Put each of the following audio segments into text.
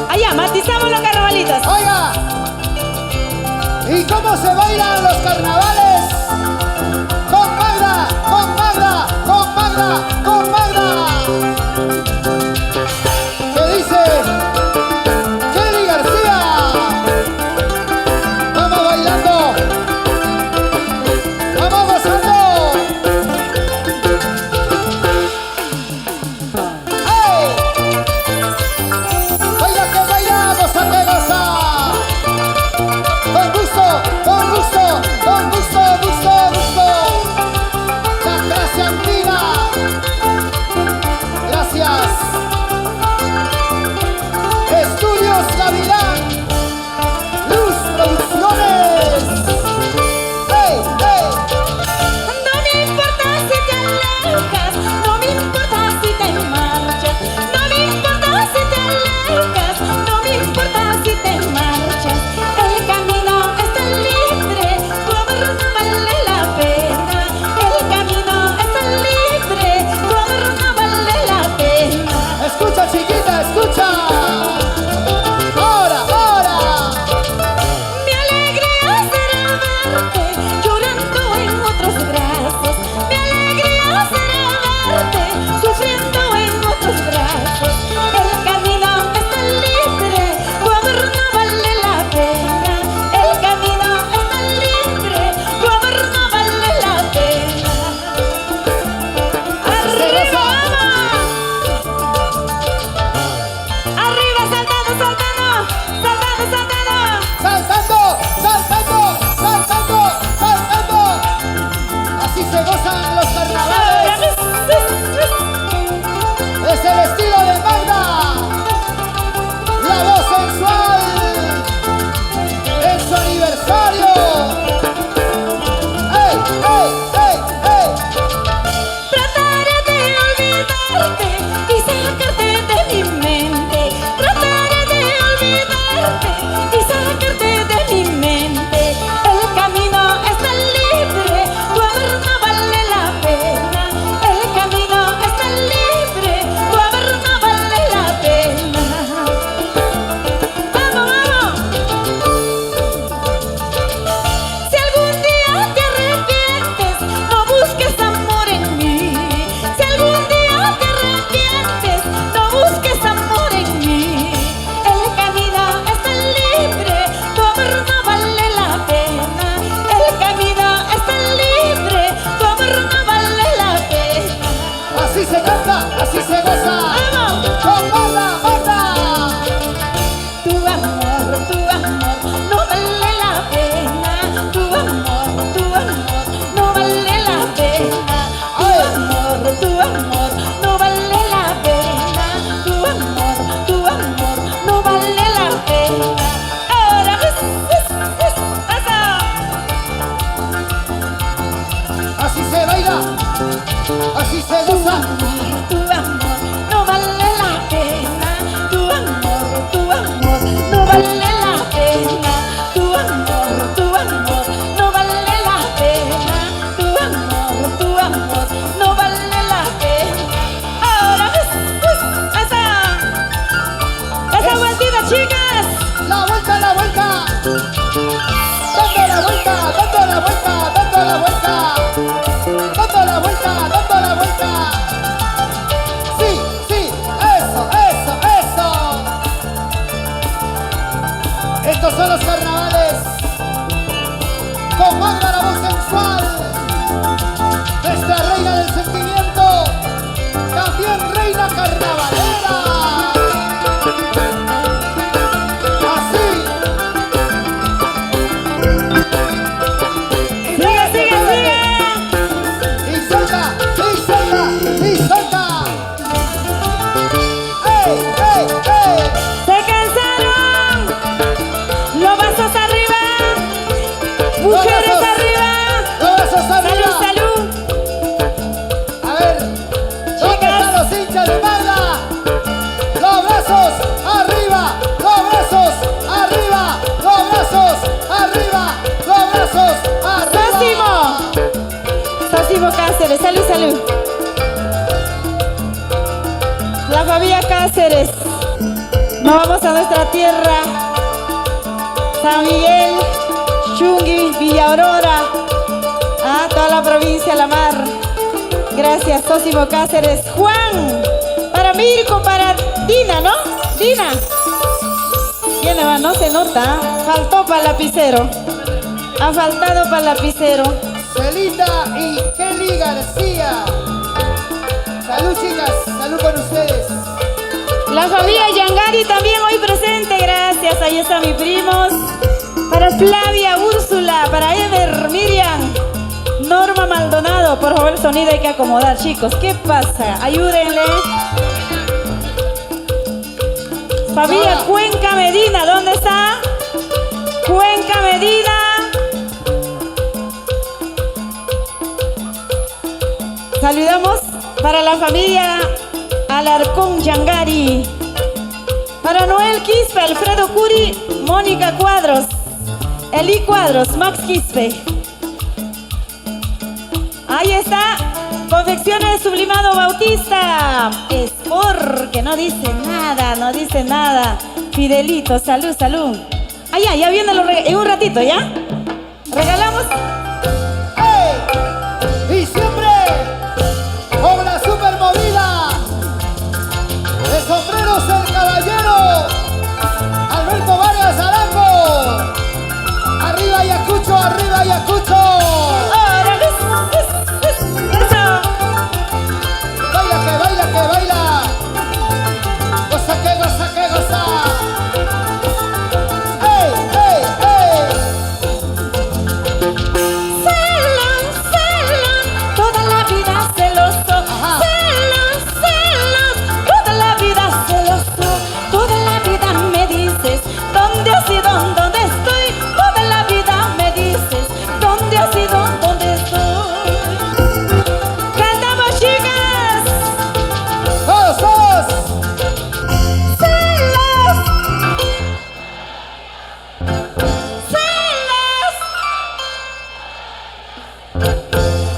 Allá, matizamos los carnavalitos. Oiga, ¿y cómo se bailan los carnavales? Con Magda, con Magda, con Magda, con Magda. ¿Qué dice? Kelly García. Vamos bailando. Vamos gozando. ¡Hey! Baila que baila, goza que goza. Con gusto, con gusto, con gusto, gusto, gusto. La clase antigua. Gracias. Estudios Gavilán. Luz Producciones. ¡Hey, hey! No me importa si te alejas, no me importa si te marchas, no me importa si te alejas, no me importa si te marchas. El camino está libre, tu amor no vale la pena. El camino está libre, tu amor no vale la pena. Escucha, chiquita, escucha. Ahora, ahora. Mi alegría será verte llorando en otros brazos. Mi alegría será verte sufriendo en otros brazos. El camino está libre, tu amor no vale la pena. El camino está libre, tu amor no vale la pena. ¡Arriba, vamos! ¡Arriba, saltando, saltando! ¡Saltando, saltando! Saltando, saltando, saltando, saltando. Así se gozan los carnavales. Es el estilo de Magda. La voz sensual. En su aniversario. ¡Ey, ey, ey, ey! Trataré de olvidarte y sacarte de mi mente. Trataré de olvidarte y sacarte de mi mente. El camino está libre, tu amor no vale la pena. El camino está libre, tu amor no vale la pena. ¡Vamos, vamos! Si algún día te arrepientes, no busques amor en mí. Si algún día te arrepientes, no busques amor en mí. El camino está libre, tu amor no vale la pena. El camino está libre, tu amor no vale la pena. Así se canta, así se goza. ¡Vamos! Con Magda, Magda. Tu amor no vale la pena. Tu amor no vale la pena. Tu amor no vale la pena. Tu amor no vale la pena. Ahora, eso. Así se baila, así se goza. Tu amor no vale la pena. Tu amor no vale la pena. Tu amor no vale la pena. Tu amor no vale la pena. Ahora, esa vueltita, chicas. La vuelta, la vuelta. Dando la vuelta, dando la vuelta, dando la vuelta. Dando la vuelta, dando la vuelta. Sí, sí, eso, eso, eso. Estos son los carnavales. Con Magda, la voz sensual. Nuestra reina del sentimiento. También reina carnavalera. Así. Sigue. Y suelta, y suelta, y suelta. ¡Ey, ey, ey! Se cansaron, lo vas a Nos vamos a nuestra tierra. San Miguel, Chungui, Villa Aurora. A toda la provincia La Mar. Gracias, Sósimo Cáceres. Juan, para Mirko, para Dina, ¿no? Dina. ¿Quién va? No se nota. Faltó para el lapicero. Ha faltado para el lapicero. Celita y Kelly García. Salud, chicas. Salud con ustedes. La familia Yangari también hoy presente. Gracias. Ahí están mis primos. Para Flavia, Úrsula. Para Ever, Miriam. Norma Maldonado. Por favor, el sonido hay que acomodar, chicos. ¿Qué pasa? Ayúdenle. Familia Cuenca Medina. ¿Dónde está? Cuenca Medina. Saludamos para la familia Alarcón Yangari. Para Noel Quispe, Alfredo Curi, Mónica Cuadros, Eli Cuadros, Max Quispe. Ahí está, Confecciones Sublimado Bautista. Es porque no dice nada, no dice nada. Fidelito, salud, salud. Allá, ya vienen los regalos. En un ratito, ¿ya? Regalamos. ¡Hey! Y siempre con la super movida de Sombreros el Caballero, Alberto Vargas Arango. Arriba Ayacucho, arriba Ayacucho. Ahora, eso. Baila que baila que baila. Goza que goza que goza. ¡Ey, ey, ey! Celos, celos, toda la vida celoso. Ajá. Celos, celos, toda la vida celoso. Toda la vida me dices dónde has ido, dónde estoy. Toda la vida me dices dónde has ido, dónde estoy. Cantamos, chicas. ¡Todos, todos! Celos, celos.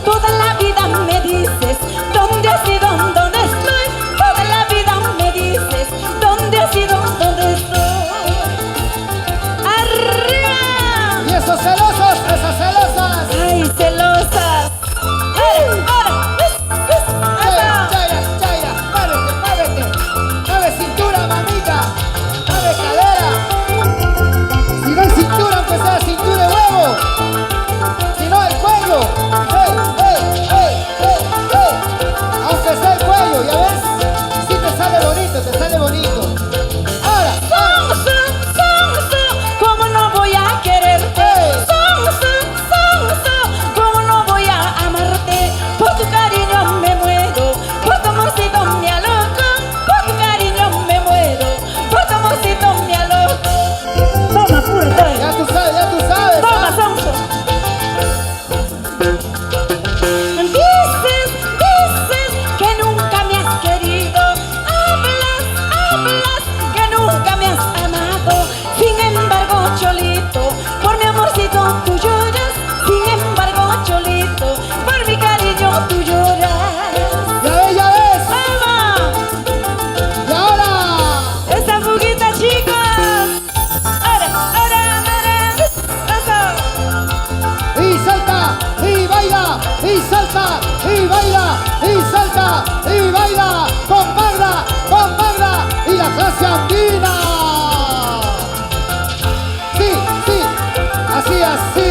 Toda la vida me dices dónde has ido, dónde estoy. Toda la vida me dices dónde has ido, dónde estoy. ¡Arriba! Y esos celosos, esas celosas. ¡Ay, celosas! ¡Ahora! Chaira, chaira, chaira. Muévete, muévete. Mueve cintura, mamita. Mueve cadera. Si no hay cintura, aunque sea cintura de huevo. Si no, el cuello. ¡Ey, ey, ey, ey, ey! Aunque sea el cuello, ¿ya ves? Sí te sale bonito, te sale bonito. Ahora, ahora. ¿Cómo no voy a quererte? Hey. ¿Cómo no voy a amarte? Por tu cariño me muero, por tu amorcito me aloco. Por tu cariño me muero, por tu amorcito me aloco. Toma, puro todo. Ya tú sabes, ya tú sabes. Toma, ¿ah? Sonso. Dices que nunca me has querido. Hablas que nunca me has amado. Sin embargo, Cholito, por mi amorcito tú lloras. Sin embargo, Cholito, por mi cariño tú lloras. Ya ves. ¡Vamos! Y ahora. ¡Esa fuguita, chicos! ¡Ahora! ¡Eso! Y salta, y baila, y salta, y baila, y salta, y baila, con Magra, y la clase andina. Sí, sí, así, así.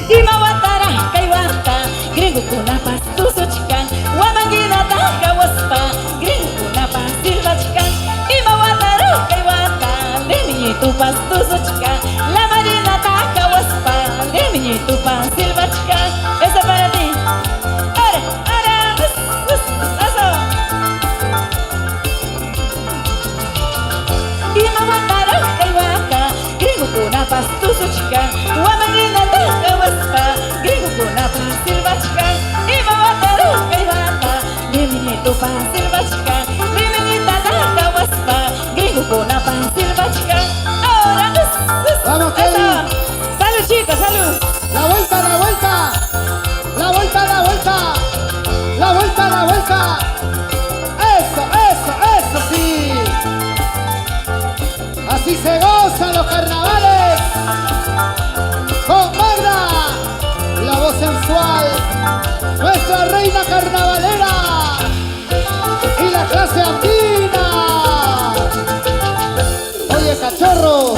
Imawatara, Kaiwata, Gringo Kunapa, Tuso Chican, Wamangina, Taka Waspa, Gringo Kunapa, Silva Chican, Imawatara, Kaiwata, Lemini Tupas, Tuso Chican, La Marina, Taka Waspa, Lemini Tupas, Silva Chican, esa para ti. Ahora, eso. Imawatara, Kaiwata, Gringo Kunapa, Tuso Chican, Wamangina, Taka Waspa, Gringo Kunapa, Silva Chican, Imawatara, Kaiwata, Lemini Tupas, Silva Chican, Lemini Taka Waspa, Gringo Kunapa, Silva Chican. Ahora, Vamos, Kelly. eso. Salud, chicos, salud. La vuelta, la vuelta, la vuelta, la vuelta, la vuelta, la vuelta. nuestra reina carnavalera y la clase andina. Oye, cachorro,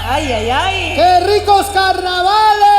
Ay, ay, ay. ¡qué ricos carnavales!